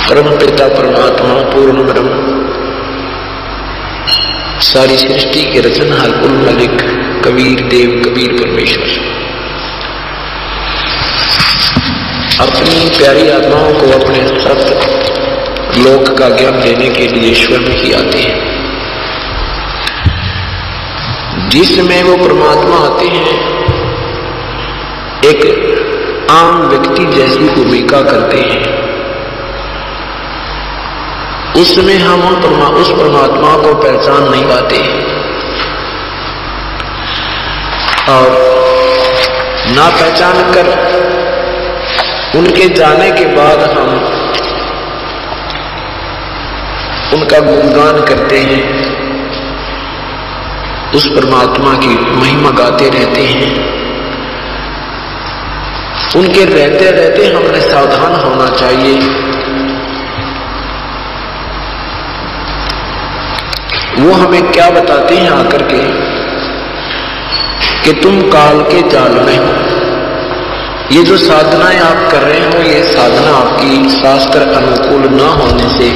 परम पिता परमात्मा पूर्ण ब्रह्म सारी सृष्टि के रचनहार कुल मालिक कबीर देव कबीर परमेश्वर अपनी प्यारी आत्माओं को अपने सत्य लोक का ज्ञान देने के लिए स्वयं ही आते हैं। जिसमें वो परमात्मा आते हैं एक आम व्यक्ति जैसी भूमिका करते हैं, उसमें हम उस परमात्मा को पहचान नहीं पाते और ना पहचान कर उनके जाने के बाद हम उनका गुणगान करते हैं, उस परमात्मा की महिमा गाते रहते हैं। उनके रहते रहते हमें सावधान होना चाहिए। वो हमें क्या बताते हैं आकर के कि तुम काल के जाल में हो। ये जो साधनाएं आप कर रहे हो, ये साधना आपकी शास्त्र अनुकूल न होने से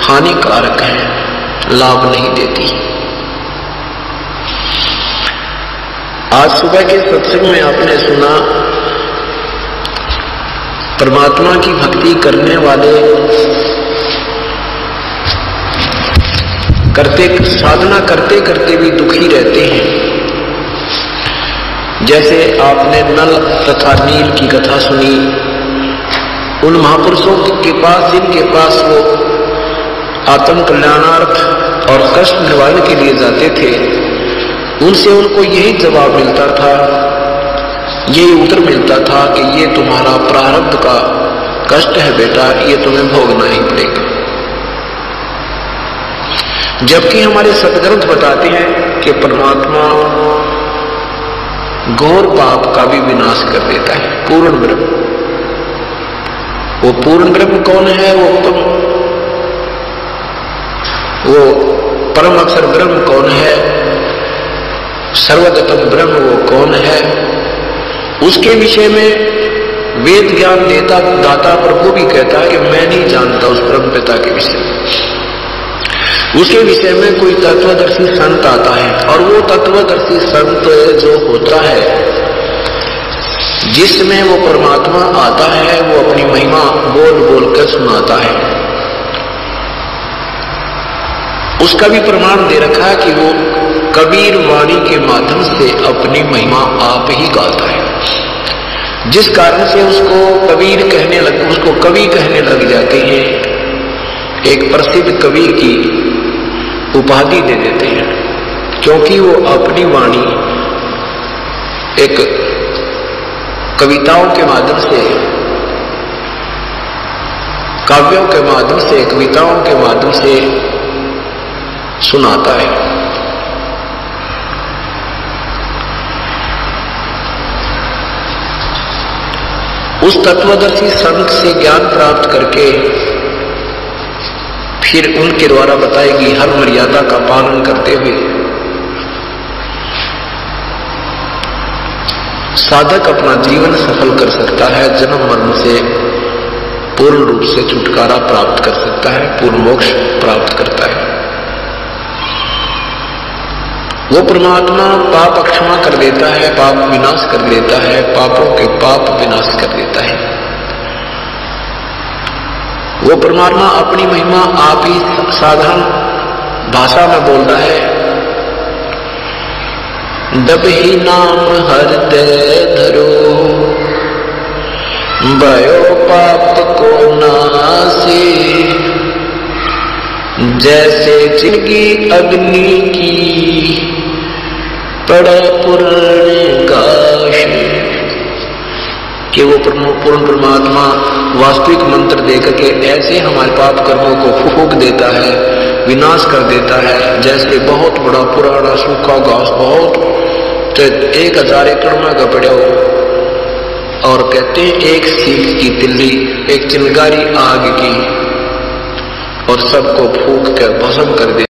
हानिकारक है, लाभ नहीं देती। आज सुबह के सत्संग में आपने सुना परमात्मा की भक्ति करने वाले साधना करते करते भी दुखी रहते हैं। जैसे आपने नल तथा नील की कथा सुनी, उन महापुरुषों के पास जिनके पास वो आत्म कल्याणार्थ और कष्ट निवारण के लिए जाते थे, उनसे उनको यही जवाब मिलता था, यही उत्तर मिलता था कि ये तुम्हारा प्रारब्ध का कष्ट है बेटा, ये तुम्हें भोगना ही पड़ेगा। जबकि हमारे सदग्रंथ बताते हैं कि परमात्मा घोर पाप का भी विनाश कर देता है। पूर्ण ब्रह्म, वो पूर्ण ब्रह्म कौन है? वो परम अक्षर ब्रह्म कौन है? सर्वगतम ब्रह्म वो कौन है? उसके विषय में वेद ज्ञान दाता प्रभु भी कहता है कि मैं नहीं जानता उस ब्रह्म पिता के विषय में। उसके विषय में कोई तत्वदर्शी संत आता है, और वो तत्वदर्शी संत जो होता है, जिसमें वो परमात्मा आता है, वो अपनी महिमा बोल बोल कर सुनाता है। उसका भी प्रमाण दे रखा है कि वो कबीर वाणी के माध्यम से अपनी महिमा आप ही गाता है, जिस कारण से उसको कबी कहने लग जाते हैं। एक प्रसिद्ध कवि की उपाधि दे देते हैं, क्योंकि वो अपनी वाणी एक कविताओं के माध्यम से, काव्यों के माध्यम से, कविताओं के माध्यम से सुनाता है। उस तत्वदर्शी संत से ज्ञान प्राप्त करके फिर उनके द्वारा बताई गई हर मर्यादा का पालन करते हुए साधक अपना जीवन सफल कर सकता है, जन्म मरण से पूर्ण रूप से छुटकारा प्राप्त कर सकता है, पूर्ण मोक्ष प्राप्त करता है। वो परमात्मा पाप क्षमा कर देता है, पाप विनाश कर देता है, पापों के पाप विनाश कर देता है। वो परमात्मा अपनी महिमा आप ही साधारण भाषा में बोल रहा है। जब ही नाम हृदय धरो, भयो पाप को नासे, जैसे जिंदगी अग्नि की पड़े पूर्ण काश। कि वो पूर्ण परमात्मा वास्तविक मंत्र देकर के ऐसे हमारे पाप कर्मों को फूंक देता है, विनाश कर देता है, जैसे बहुत बड़ा पुराना सूखा घास बहुत 1000 एकड़ में का पड़ा हो, और कहते हैं एक सीख की तिल्ली, एक चिंगारी आग की, और सबको फूंक कर भस्म कर दे।